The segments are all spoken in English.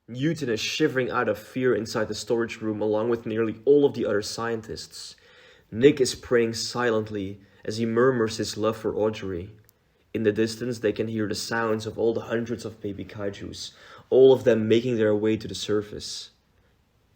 Newton is shivering out of fear inside the storage room along with nearly all of the other scientists. Nick is praying silently as he murmurs his love for Audrey. In the distance, they can hear the sounds of all the hundreds of baby kaijus, all of them making their way to the surface.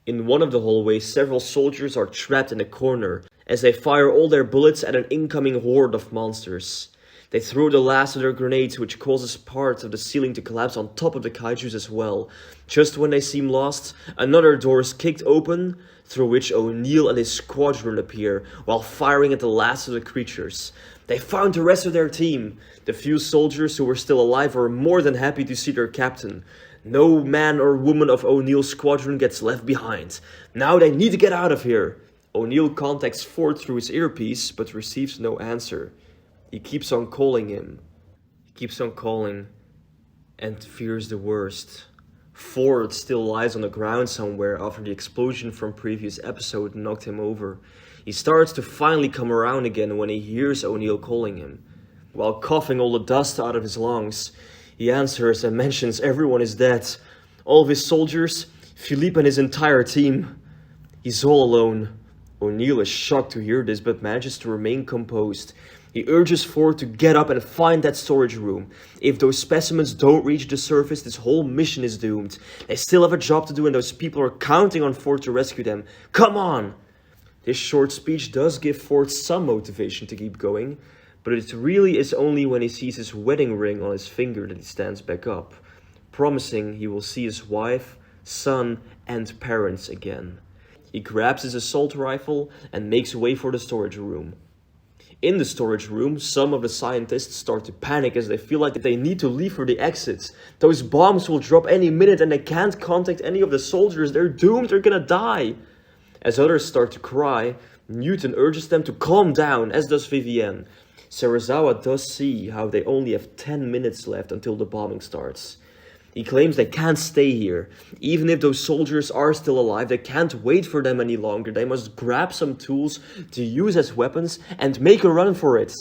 In one of the hallways, several soldiers are trapped in a corner as they fire all their bullets at an incoming horde of monsters. They throw the last of their grenades, which causes parts of the ceiling to collapse on top of the kaijus as well. Just when they seem lost, another door is kicked open, through which O'Neill and his squadron appear, while firing at the last of the creatures. They found the rest of their team. The few soldiers who were still alive were more than happy to see their captain. No man or woman of O'Neill's squadron gets left behind. Now they need to get out of here. O'Neill contacts Ford through his earpiece, but receives no answer. He keeps on calling him. He keeps on calling and fears the worst. Ford still lies on the ground somewhere after the explosion from previous episode knocked him over. He starts to finally come around again when he hears O'Neill calling him. While coughing all the dust out of his lungs, he answers and mentions everyone is dead. All of his soldiers, Philippe and his entire team. He's all alone. O'Neill is shocked to hear this but manages to remain composed. He urges Ford to get up and find that storage room. If those specimens don't reach the surface, this whole mission is doomed. They still have a job to do and those people are counting on Ford to rescue them. Come on! This short speech does give Ford some motivation to keep going, but it really is only when he sees his wedding ring on his finger that he stands back up, promising he will see his wife, son, and parents again. He grabs his assault rifle and makes way for the storage room. In the storage room, some of the scientists start to panic as they feel like they need to leave for the exits. Those bombs will drop any minute and they can't contact any of the soldiers. They're doomed, they're gonna die. As others start to cry, Newton urges them to calm down, as does Vivienne. Serizawa does see how they only have 10 minutes left until the bombing starts. He claims they can't stay here. Even if those soldiers are still alive, they can't wait for them any longer. They must grab some tools to use as weapons and make a run for it.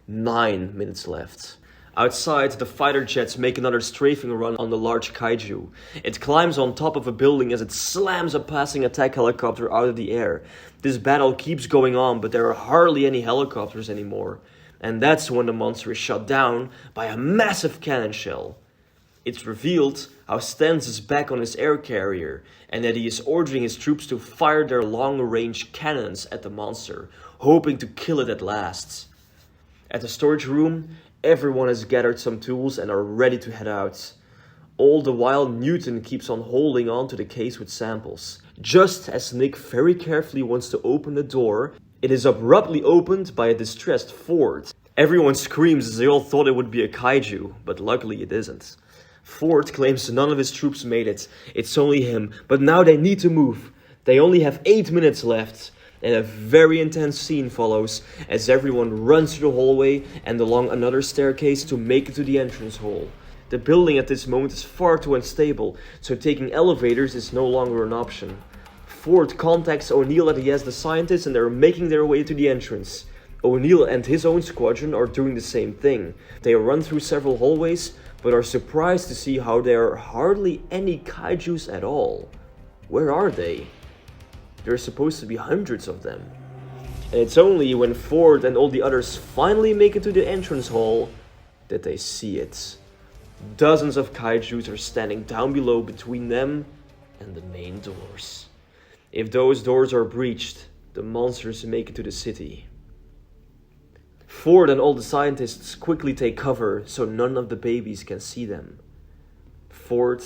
9 minutes left. Outside, the fighter jets make another strafing run on the large kaiju. It climbs on top of a building as it slams a passing attack helicopter out of the air. This battle keeps going on, but there are hardly any helicopters anymore. And that's when the monster is shot down by a massive cannon shell. It's revealed how Stans is back on his air carrier and that he is ordering his troops to fire their long-range cannons at the monster, hoping to kill it at last. At the storage room, everyone has gathered some tools and are ready to head out. All the while, Newton keeps on holding on to the case with samples. Just as Nick very carefully wants to open the door, it is abruptly opened by a distressed Ford. Everyone screams as they all thought it would be a kaiju, but luckily it isn't. Ford claims none of his troops made it. It's only him, but now they need to move. They only have 8 minutes left. And a very intense scene follows as everyone runs through the hallway and along another staircase to make it to the entrance hall. The building at this moment is far too unstable, so taking elevators is no longer an option. Ford contacts O'Neill that he has the scientists and they're making their way to the entrance. O'Neill and his own squadron are doing the same thing. They run through several hallways, but are surprised to see how there are hardly any kaijus at all. Where are they? There are supposed to be hundreds of them. And it's only when Ford and all the others finally make it to the entrance hall that they see it. Dozens of kaijus are standing down below between them and the main doors. If those doors are breached, the monsters make it to the city. Ford and all the scientists quickly take cover so none of the babies can see them. Ford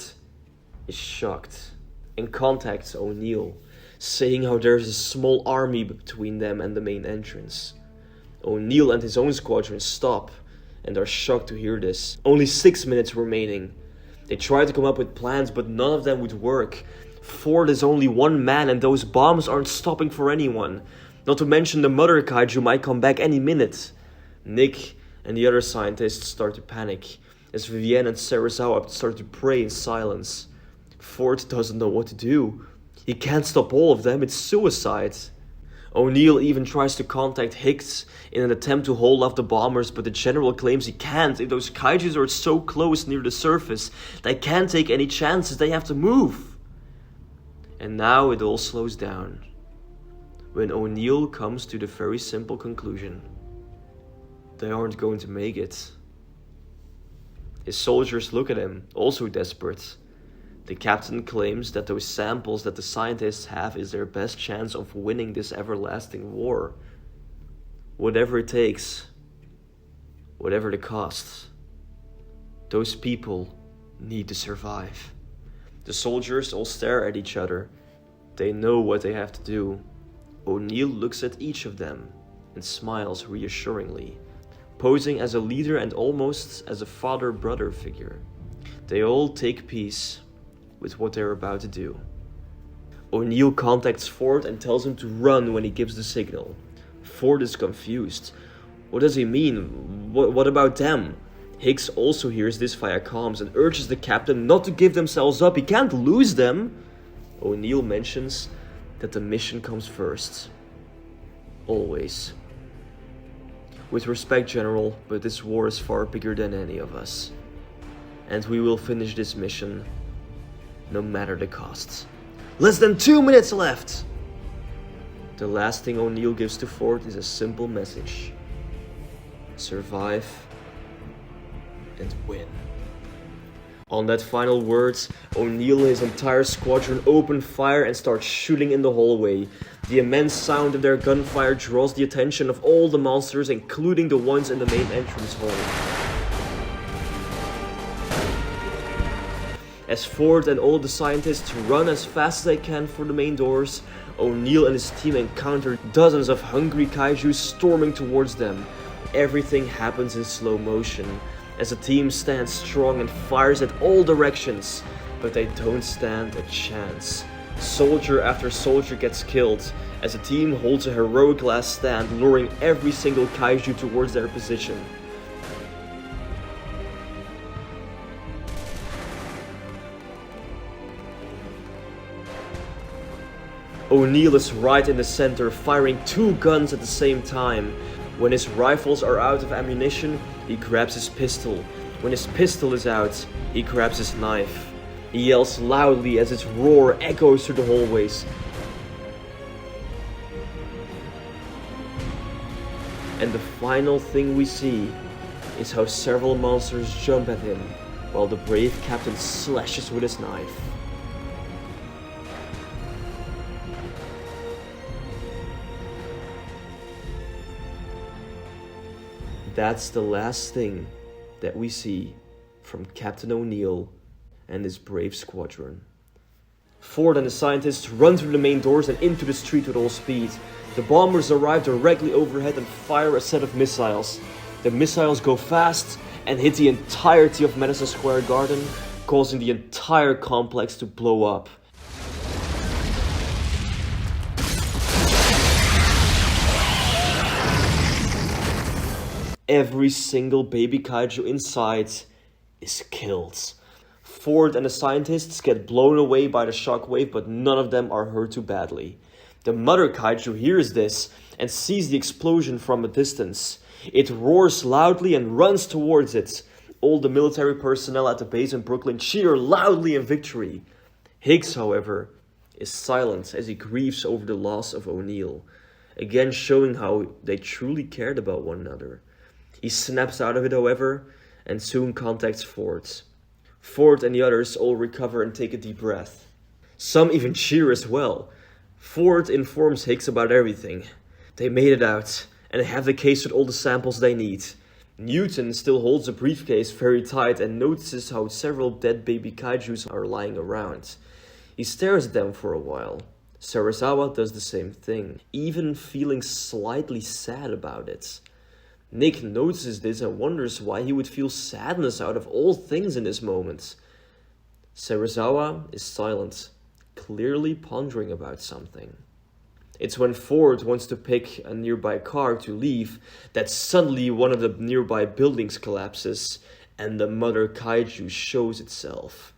is shocked and contacts O'Neill, saying how there's a small army between them and the main entrance. O'Neill and his own squadron stop and are shocked to hear this. Only 6 minutes remaining. They try to come up with plans, but none of them would work. Ford is only one man and those bombs aren't stopping for anyone. Not to mention the mother kaiju might come back any minute. Nick and the other scientists start to panic as Vivienne and Serizawa start to pray in silence. Ford doesn't know what to do. He can't stop all of them, it's suicide. O'Neill even tries to contact Hicks in an attempt to hold off the bombers, but the general claims he can't. If those kaijus are so close near the surface, they can't take any chances, they have to move. And now it all slows down, when O'Neill comes to the very simple conclusion: they aren't going to make it. His soldiers look at him, also desperate. The captain claims that those samples that the scientists have is their best chance of winning this everlasting war. Whatever it takes, whatever the cost, those people need to survive. The soldiers all stare at each other. They know what they have to do. O'Neill looks at each of them and smiles reassuringly, posing as a leader and almost as a father-brother figure. They all take peace with what they're about to do. O'Neill contacts Ford and tells him to run when he gives the signal. Ford is confused. What does he mean? What about them? Hicks also hears this via comms and urges the captain not to give themselves up. He can't lose them. O'Neill mentions that the mission comes first. Always. With respect, General, but this war is far bigger than any of us. And we will finish this mission no matter the costs. Less than 2 minutes left! The last thing O'Neill gives to Ford is a simple message: survive and win. On that final word, O'Neill and his entire squadron open fire and start shooting in the hallway. The immense sound of their gunfire draws the attention of all the monsters, including the ones in the main entrance hall. As Ford and all the scientists run as fast as they can for the main doors, O'Neill and his team encounter dozens of hungry kaiju storming towards them. Everything happens in slow motion, as the team stands strong and fires at all directions, but they don't stand a chance. Soldier after soldier gets killed, as the team holds a heroic last stand, luring every single kaiju towards their position. O'Neill is right in the center, firing 2 guns at the same time. When his rifles are out of ammunition, he grabs his pistol. When his pistol is out, he grabs his knife. He yells loudly as its roar echoes through the hallways. And the final thing we see is how several monsters jump at him, while the brave captain slashes with his knife. That's the last thing that we see from Captain O'Neill and his brave squadron. Ford and the scientists run through the main doors and into the street with all speed. The bombers arrive directly overhead and fire a set of missiles. The missiles go fast and hit the entirety of Madison Square Garden, causing the entire complex to blow up. Every single baby kaiju inside is killed. Ford and the scientists get blown away by the shockwave, but none of them are hurt too badly. The mother kaiju hears this and sees the explosion from a distance. It roars loudly and runs towards it. All the military personnel at the base in Brooklyn cheer loudly in victory. Hicks, however, is silent as he grieves over the loss of O'Neill, again showing how they truly cared about one another. He snaps out of it, however, and soon contacts Ford. Ford and the others all recover and take a deep breath. Some even cheer as well. Ford informs Hicks about everything. They made it out, and they have the case with all the samples they need. Newton still holds the briefcase very tight and notices how several dead baby kaijus are lying around. He stares at them for a while. Serizawa does the same thing, even feeling slightly sad about it. Nick notices this and wonders why he would feel sadness out of all things in this moment. Serizawa is silent, clearly pondering about something. It's when Ford wants to pick a nearby car to leave that suddenly one of the nearby buildings collapses and the mother kaiju shows itself.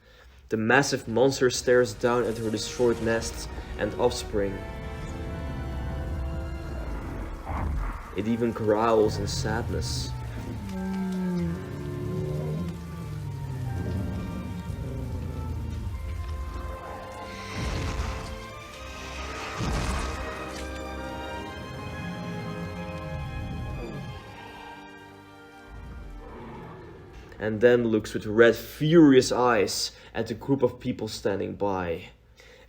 The massive monster stares down at her destroyed nest and offspring. It even growls in sadness. And then looks with red, furious eyes at the group of people standing by.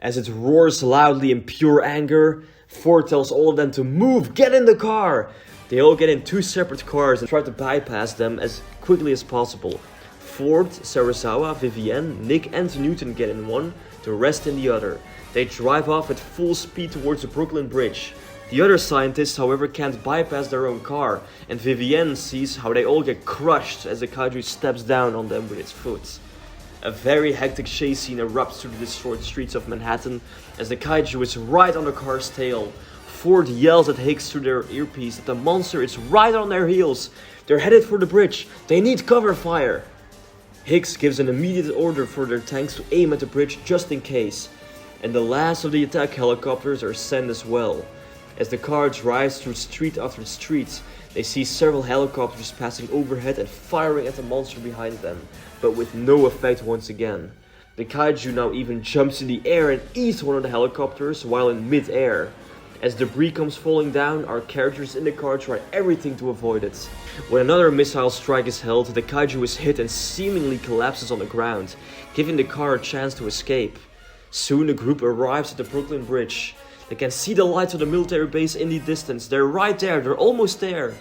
As it roars loudly in pure anger, Ford tells all of them to move, get in the car! They all get in 2 separate cars and try to bypass them as quickly as possible. Ford, Sarazawa, Vivienne, Nick and Newton get in one, the rest in the other. They drive off at full speed towards the Brooklyn Bridge. The other scientists, however, can't bypass their own car, and Vivienne sees how they all get crushed as the kaiju steps down on them with its foot. A very hectic chase scene erupts through the destroyed streets of Manhattan as the kaiju is right on the car's tail. Ford yells at Hicks through their earpiece that the monster is right on their heels. They're headed for the bridge. They need cover fire. Hicks gives an immediate order for their tanks to aim at the bridge just in case, and the last of the attack helicopters are sent as well. As the car drives through street after street, they see several helicopters passing overhead and firing at the monster behind them, but with no effect once again. The kaiju now even jumps in the air and eats one of the helicopters while in mid-air. As debris comes falling down, our characters in the car try everything to avoid it. When another missile strike is held, the kaiju is hit and seemingly collapses on the ground, giving the car a chance to escape. Soon the group arrives at the Brooklyn Bridge. They can see the lights of the military base in the distance. They're right there, they're almost there.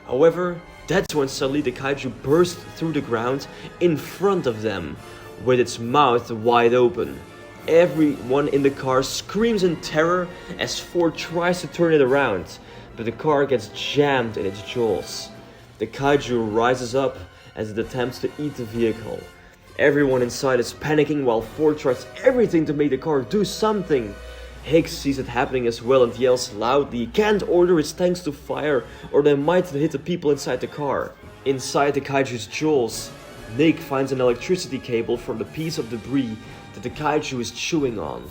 However, that's when suddenly the kaiju bursts through the ground in front of them, with its mouth wide open. Everyone in the car screams in terror as Ford tries to turn it around, but the car gets jammed in its jaws. The kaiju rises up as it attempts to eat the vehicle. Everyone inside is panicking while Ford tries everything to make the car do something. Hicks sees it happening as well and yells loudly, he can't order his tanks to fire or they might hit the people inside the car. Inside the kaiju's jaws, Nick finds an electricity cable from the piece of debris that the kaiju is chewing on.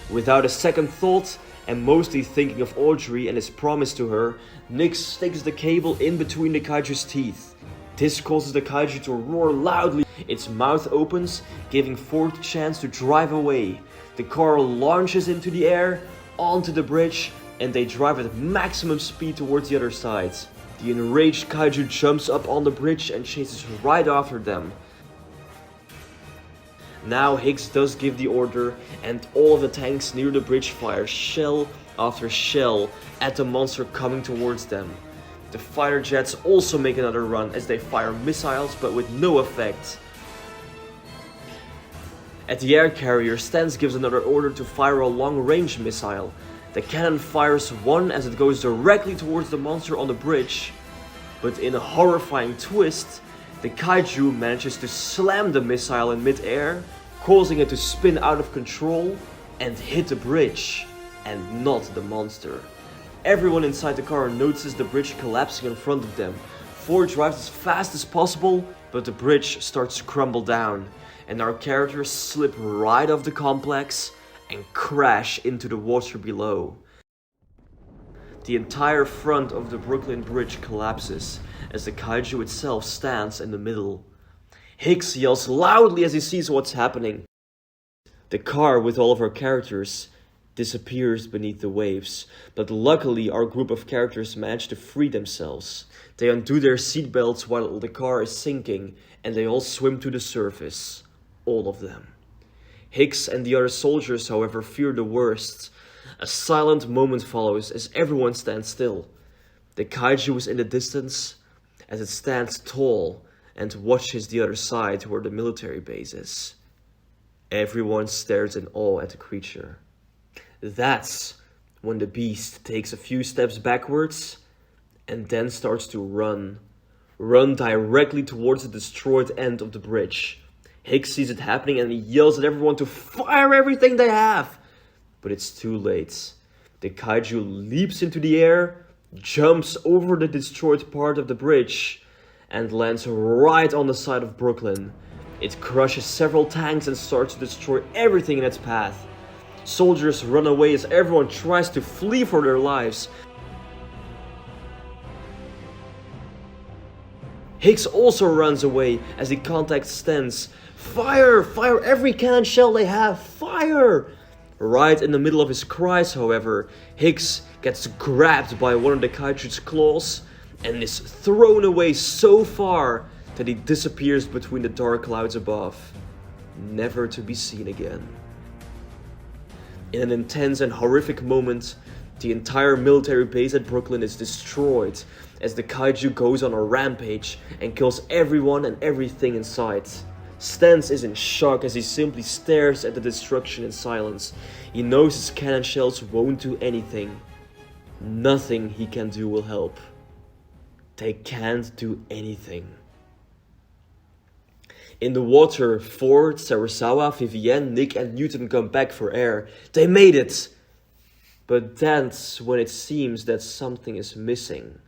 Without a second thought, and mostly thinking of Audrey and his promise to her, Nick sticks the cable in between the kaiju's teeth. This causes the kaiju to roar loudly. Its mouth opens, giving Ford a chance to drive away. The car launches into the air, onto the bridge, and they drive at maximum speed towards the other side. The enraged kaiju jumps up on the bridge and chases right after them. Now Hicks does give the order, and all of the tanks near the bridge fire shell after shell at the monster coming towards them. The fighter jets also make another run as they fire missiles, but with no effect. At the air carrier, Stans gives another order to fire a long-range missile. The cannon fires one as it goes directly towards the monster on the bridge, but in a horrifying twist, the kaiju manages to slam the missile in mid-air, causing it to spin out of control and hit the bridge, and not the monster. Everyone inside the car notices the bridge collapsing in front of them. Ford drives as fast as possible, but the bridge starts to crumble down, and our characters slip right off the complex and crash into the water below. The entire front of the Brooklyn Bridge collapses as the kaiju itself stands in the middle. Hicks yells loudly as he sees what's happening. The car with all of our characters disappears beneath the waves, but luckily our group of characters manage to free themselves. They undo their seatbelts while the car is sinking, and they all swim to the surface. All of them. Hicks and the other soldiers, however, fear the worst. A silent moment follows as everyone stands still. The kaiju is in the distance as it stands tall and watches the other side where the military base is. Everyone stares in awe at the creature. That's when the beast takes a few steps backwards and then starts to run. Run directly towards the destroyed end of the bridge. Hicks sees it happening and he yells at everyone to fire everything they have. But it's too late. The kaiju leaps into the air, jumps over the destroyed part of the bridge, and lands right on the side of Brooklyn. It crushes several tanks and starts to destroy everything in its path. Soldiers run away as everyone tries to flee for their lives. Hicks also runs away as he contacts Stans. Fire! Fire every cannon shell they have! Fire! Right in the middle of his cries, however, Hicks gets grabbed by one of the kaiju's claws and is thrown away so far that he disappears between the dark clouds above, never to be seen again. In an intense and horrific moment, the entire military base at Brooklyn is destroyed as the kaiju goes on a rampage and kills everyone and everything in sight. Stans is in shock as he simply stares at the destruction in silence. He knows his cannon shells won't do anything. Nothing he can do will help. They can't do anything. In the water, Ford, Sarasawa, Vivienne, Nick and Newton come back for air. They made it! But that's when it seems that something is missing.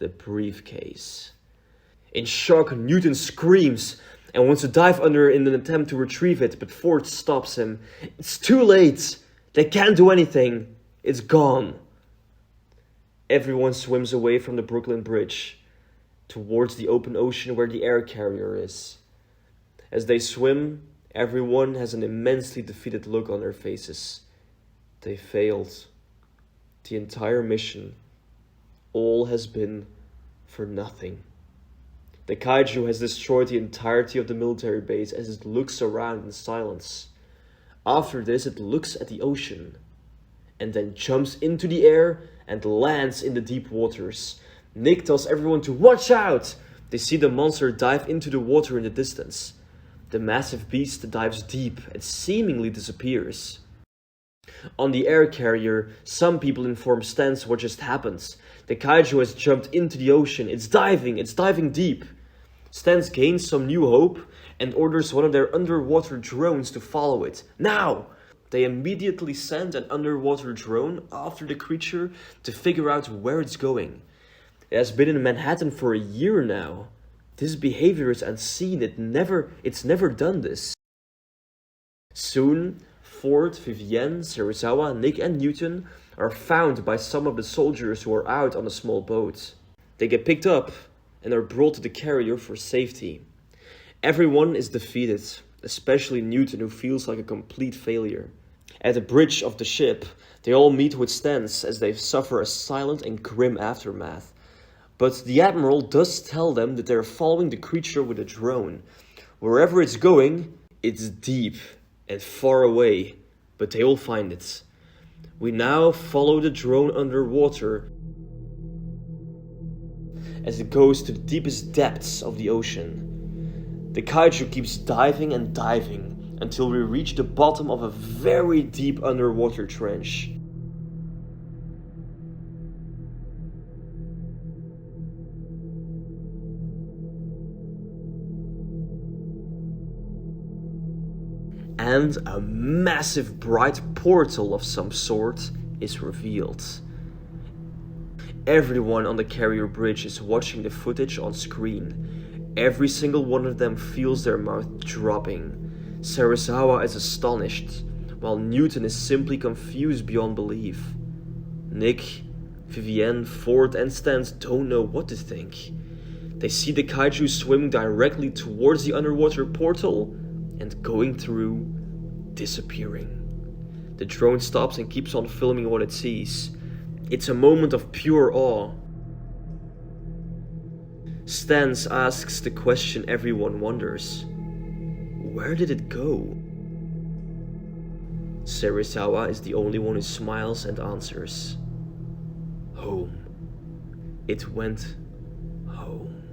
The briefcase. In shock, Newton screams and wants to dive under in an attempt to retrieve it, but Ford stops him. It's too late! They can't do anything! It's gone! Everyone swims away from the Brooklyn Bridge, towards the open ocean where the air carrier is. As they swim, everyone has an immensely defeated look on their faces. They failed. The entire mission. All has been for nothing. The kaiju has destroyed the entirety of the military base as it looks around in silence. After this, it looks at the ocean, and then jumps into the air and lands in the deep waters. Nick tells everyone to watch out! They see the monster dive into the water in the distance. The massive beast dives deep and seemingly disappears. On the air carrier, some people inform Stans what just happened. The kaiju has jumped into the ocean. It's diving deep. Stans gains some new hope and orders one of their underwater drones to follow it. Now! They immediately send an underwater drone after the creature to figure out where it's going. It has been in Manhattan for a year now. This behavior is unseen. It's never done this. Soon, Ford, Vivienne, Sarasawa, Nick and Newton are found by some of the soldiers who are out on a small boat. They get picked up and are brought to the carrier for safety. Everyone is defeated, especially Newton, who feels like a complete failure. At the bridge of the ship, they all meet with Stans as they suffer a silent and grim aftermath. But the Admiral does tell them that they are following the creature with a drone. Wherever it's going, it's deep and far away, but they will find it. We now follow the drone underwater as it goes to the deepest depths of the ocean. The kaiju keeps diving and diving until we reach the bottom of a very deep underwater trench. And a massive bright portal of some sort is revealed. Everyone on the carrier bridge is watching the footage on screen. Every single one of them feels their mouth dropping. Sarasawa is astonished, while Newton is simply confused beyond belief. Nick, Vivienne, Ford and Stans don't know what to think. They see the kaiju swimming directly towards the underwater portal and going through, disappearing. The drone stops and keeps on filming what it sees. It's a moment of pure awe. Stans asks the question everyone wonders. Where did it go? Sarasawa is the only one who smiles and answers. Home. It went home.